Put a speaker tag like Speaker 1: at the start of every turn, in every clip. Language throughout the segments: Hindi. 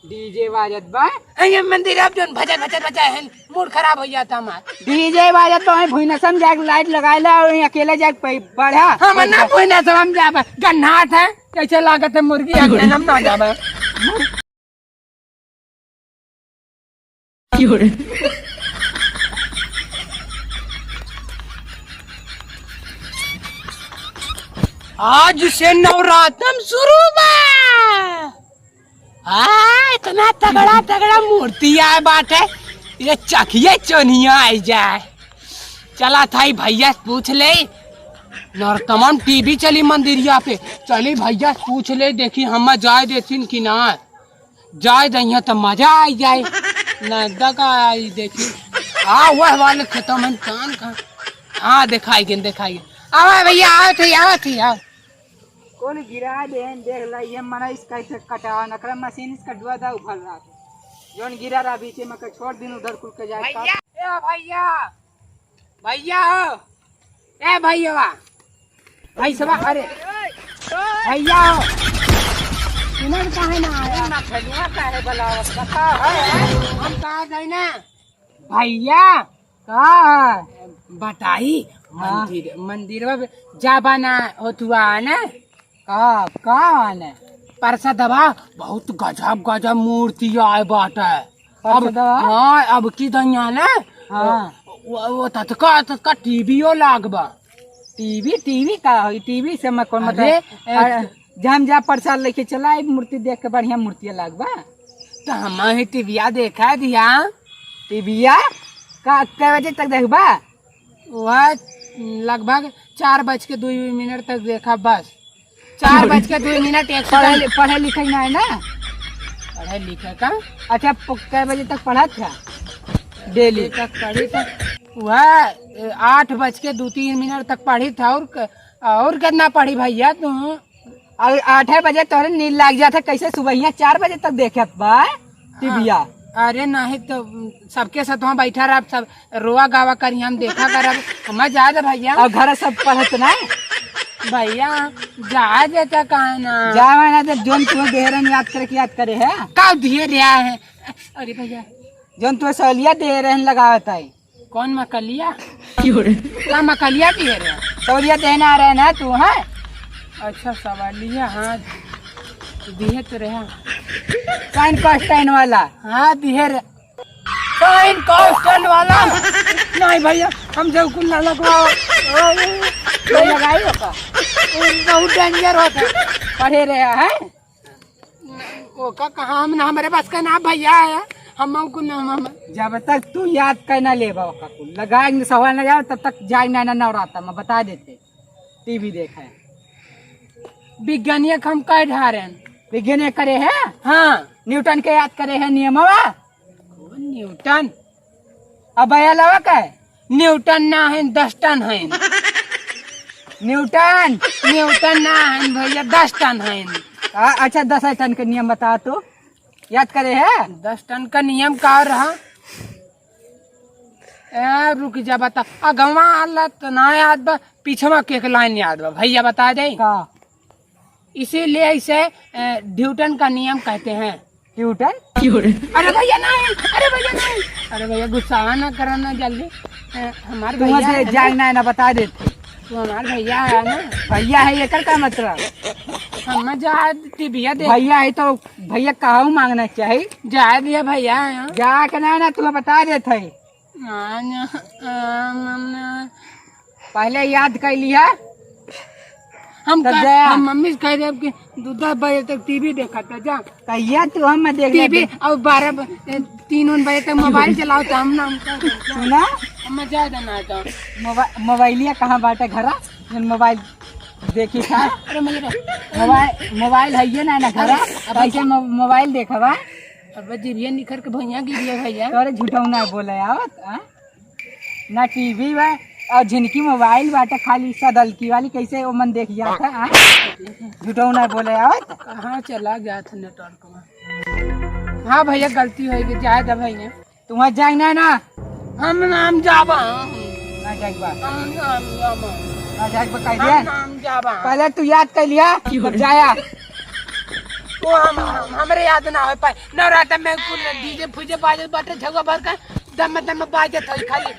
Speaker 1: डीजे बाजत बा
Speaker 2: ये मंदिर अब जोन भजन भजन बजा है मूड खराब हो जाता हमार।
Speaker 1: डीजे बाजत बा भुइना सम जाके लाइट लगाइला और अकेले जाके बढ़ा
Speaker 2: हम ना भुइना सम जाबे गन्नाथ है कैसे लागत है मुर्गी हम ना जाबे। आज से नवरात्रम शुरू बा। इतना तगड़ा तगड़ा मूर्ति आए बाटे ये चखिए चोनिया आई जाए। चला था भैया पूछ ले नौरतमन टीवी चली मंदिरिया पे चली भैया पूछ ले देखी हम जाए देथिन कि ना जाए दहिया तो मजा आई जाए न दगा आई देखी वह वाले खत्म हम कान का हाँ दिखाई आवा भैया आओ थी आओ
Speaker 1: कौन गिरा देन देख ला ये मना इसका इसे कटा नकरा मशीन इसका दुआ दा उभल रहा जोन गिरा रहा बीच में के छोड़ दिन उधर कुल के जाए
Speaker 2: भैया भैया हो ए भैया भाई सब अरे भैया हो इधर काहे ना आया
Speaker 1: ना खलिया काहे भला बता
Speaker 2: हम कहा गए ना भैया
Speaker 1: का
Speaker 2: बताई मंदिर में जाबा ना होतुआ ना
Speaker 1: का आने
Speaker 2: परसा दबा बहुत गजब मूर्ति आए बाटे अब
Speaker 1: दवा?
Speaker 2: हाँ अब की दनिया ना
Speaker 1: हाँ
Speaker 2: वो तत्का टीवीओ लागबा
Speaker 1: टीवी का होई टीवी से मैं कौन
Speaker 2: अरे,
Speaker 1: मतलब जम जा प्रसाद लेके चला एक मूर्ति देख के बढ़िया मूर्ति लागबा
Speaker 2: तो हम ही टीविया देखा दिया
Speaker 1: टीविया का कै बजे तक देखबा
Speaker 2: वह लगभग 4:02 तक देखा बस 4:02 एक
Speaker 1: पढ़े लिखे ना है ना
Speaker 2: पढ़े लिखे का
Speaker 1: अच्छा कै बजे तक पढ़ा था डेली
Speaker 2: तक पढ़ी था वह 8:02 तक पढ़ी था और कितना पढ़ी भैया तू
Speaker 1: और 8 बजे तोहरे नींद लाग जाता कैसे सुबह 4 बजे तक देखे बा टीविया
Speaker 2: अरे नहीं तो सबके साथ वहाँ बैठा रहा सब रोआ गावा करी हम देखा कर हम जा दे भैया
Speaker 1: और घर सब पढ़त ना
Speaker 2: भैया जा देता कहा ना
Speaker 1: जावा ना तो जोन तुम्हें देहरन याद करे है
Speaker 2: का धीरे रहा है। अरे भैया
Speaker 1: जोन तुम्हें सहलिया देहरन लगावत है
Speaker 2: कौन मकलिया क्या मकलिया दिए रहे
Speaker 1: सहलिया देना आ रहे ना तू है
Speaker 2: अच्छा सवालिया हाँ दिए तो रहा
Speaker 1: साइन कॉस्टाइन वाला
Speaker 2: हाँ दिए रे साइन कॉस्टन वाला नहीं भैया हम जब कुल ना लगवाओ
Speaker 1: लगाई होगा
Speaker 2: बहुत डेंजर होता है
Speaker 1: पढ़े रहे है
Speaker 2: वो का कहा हम ना हमारे पास का ना भैया है हम को ना हम
Speaker 1: जब तक तू याद करना ले बाबा कुल लगाएंगे सवाल न जाओ तब तक जाएंगे ना नवरात्र में बता देते टीवी देखा है
Speaker 2: विज्ञानिक हम कह ढारे
Speaker 1: विज्ञान करे है
Speaker 2: हाँ
Speaker 1: न्यूटन के याद करे है नियमवा
Speaker 2: न्यूटन
Speaker 1: अब लवा का है
Speaker 2: न्यूटन ना है 10 टन है
Speaker 1: न्यूटन
Speaker 2: ना है भैया 10 टन है
Speaker 1: अच्छा 10 टन का नियम बता तो याद करे है
Speaker 2: 10 टन का नियम का रहा रुक जा बता अगवा अल्लाह तो ना याद बा पीछवा के लाइन याद बा भैया बता दे
Speaker 1: का
Speaker 2: इसीलिए इसे न्यूटन का नियम कहते हैं
Speaker 1: न्यूटन
Speaker 2: अरे भैया नहीं अरे भैया गुस्सा ना करना जल्दी हमारे भैया
Speaker 1: से जागना है ना बता देते
Speaker 2: तू हमारे भैया है ना
Speaker 1: भैया है ये का मतलब
Speaker 2: हम जा टीविया दे
Speaker 1: भैया है तो भैया कहूँ मांगना चाहिए
Speaker 2: जा दिया भैया
Speaker 1: जा के ना तुम्हें बता देते पहले याद कर लिया
Speaker 2: हम मम्मी से कह रहे कि 10 बजे तक टीवी देखा था जा
Speaker 1: कहिया तू हम देख
Speaker 2: टीवी और 3 बजे तक मोबाइल चलाओ तो हम ना
Speaker 1: सुना
Speaker 2: हम जा देना था
Speaker 1: मोबाइलिया कहाँ बाटे घरा मोबाइल देखी था
Speaker 2: अरे
Speaker 1: मोबाइल है ये ना घरा ऐसे मोबाइल देखा बा
Speaker 2: अब जीविया निखर के भैया गिरिया भैया
Speaker 1: अरे झूठा ना बोले आवत ना टीवी बा और जिनकी मोबाइल बाटे खाली सदलकी वाली कैसे वो मन देख जाता है झूठा ना बोले आवत
Speaker 2: कहाँ चला गया था नेटवर्क में। हाँ भैया गलती हो गई जाए दे भैया
Speaker 1: तुम्हारा जाना ना
Speaker 2: हम नाम जाबा
Speaker 1: ना जाइबा
Speaker 2: हम
Speaker 1: ना जाइबा कह दिया
Speaker 2: नाम जाबा
Speaker 1: पहले तू याद कर लिया जाया
Speaker 2: वो हमरे याद ना हो पाए नवरात्र में डीजे फूजे बाजे बाटे झगड़ा भर का दम दम बाजत हो खाली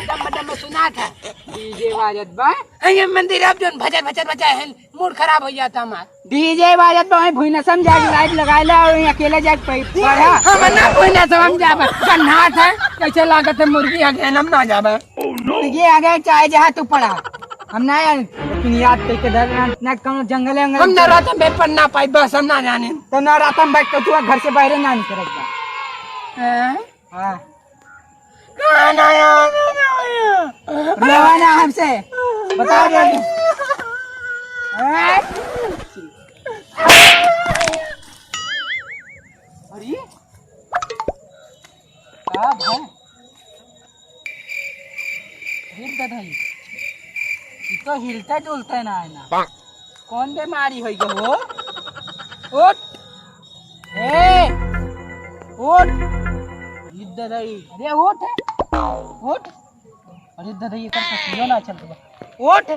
Speaker 2: दम दम सुना था
Speaker 1: डीजे बाजत बा
Speaker 2: ये मंदिर अब जो भजन भजन बजा है मूड खराब हो जाता हमारा
Speaker 1: डीजे बाजत बा भूई न समझा लाइट लगाइला और अकेले जाके पढ़ा
Speaker 2: हम ना कोई ना समझ जाबे कन्हात है कैसे लागत है मुर्गी आ गया हम ना जाबे
Speaker 1: ये आ गए चाहे जहाँ तू पढ़ा हम ना लेकिन याद करके धर ना कौन जंगल
Speaker 2: हम
Speaker 1: जंगल
Speaker 2: नवरात्र में पढ़ना पाई बस हम ना जाने
Speaker 1: तो नवरात्र में बैठ के तू घर से बाहर ना निकल हाँ
Speaker 2: गाना
Speaker 1: रवाना हमसे बताओ जल्दी अरे क्या भाई हिल दादाई ये तो हिलता डुलता ना है ना कौन बीमारी हो गई हो उठ ए उठ हिल दादाई अरे उठ उठ अरे दादाई कर क्यों ना चल तो उठ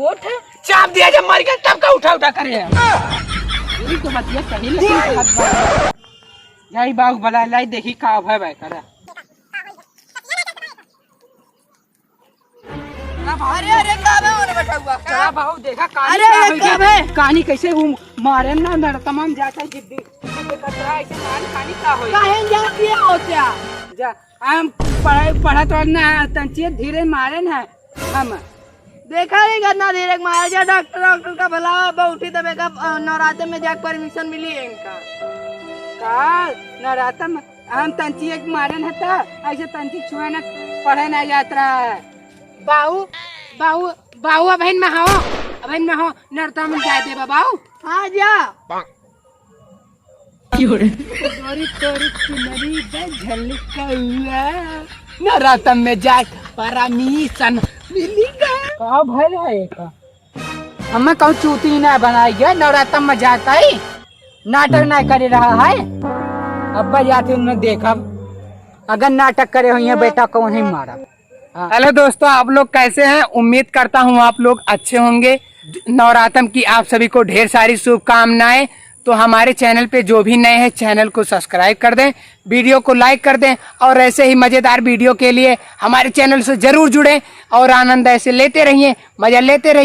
Speaker 1: उठ
Speaker 2: चाप दिया जब मर गया तब का उठा उठा करे
Speaker 1: ये तो बतिया सही लगी यही बाग भला लाई देखी का है भाई करा
Speaker 2: अरे अरे काबे होने बैठा हुआ
Speaker 1: चला बाबू देखा कहानी
Speaker 2: अरे
Speaker 1: क्या
Speaker 2: ये
Speaker 1: हुई
Speaker 2: कब
Speaker 1: है?
Speaker 2: है?
Speaker 1: कहानी कैसे वो मारे ना नर तमाम जाता है जिद्दी कतरा ऐसे कहानी क्या हुई
Speaker 2: काहे जाती है होत्या
Speaker 1: जा हम पढ़ा तो ना तंचिए धीरे मारे ना हम
Speaker 2: देखा नहीं करना धीरे मारा जा डॉक्टर का भला बहुटी तबे का नवरात्र में जाकर परमिशन मिली है इनका
Speaker 1: काल नवरात्र में हम तंचिए मारे ना था ऐसे तंची छुआ ना पढ़े ना यात्रा
Speaker 2: बाहू बाहू बाहू बहन में हो बहन में हो नरता में जाए दे बाबू हाँ जा
Speaker 1: तोरी तोरी चुनरी दे झलकौआ
Speaker 2: नवरात्र में जाए परमिशन मिलेगा
Speaker 1: कहा भर है का हमें कहूँ चूती ना बनाई गया नवरात्र में जाता है नाटक ना करे रहा है अब जाते उन्होंने देखा अगर नाटक करे हुई बेटा को नहीं मारा
Speaker 2: हेलो दोस्तों आप लोग कैसे हैं उम्मीद करता हूँ आप लोग अच्छे होंगे नवरात्र की आप सभी को ढेर सारी शुभकामनाएं तो हमारे चैनल पे जो भी नए हैं चैनल को सब्सक्राइब कर दें वीडियो को लाइक कर दें और ऐसे ही मजेदार वीडियो के लिए हमारे चैनल से जरूर जुड़ें और आनंद ऐसे लेते रहिए मजा लेते रहिए।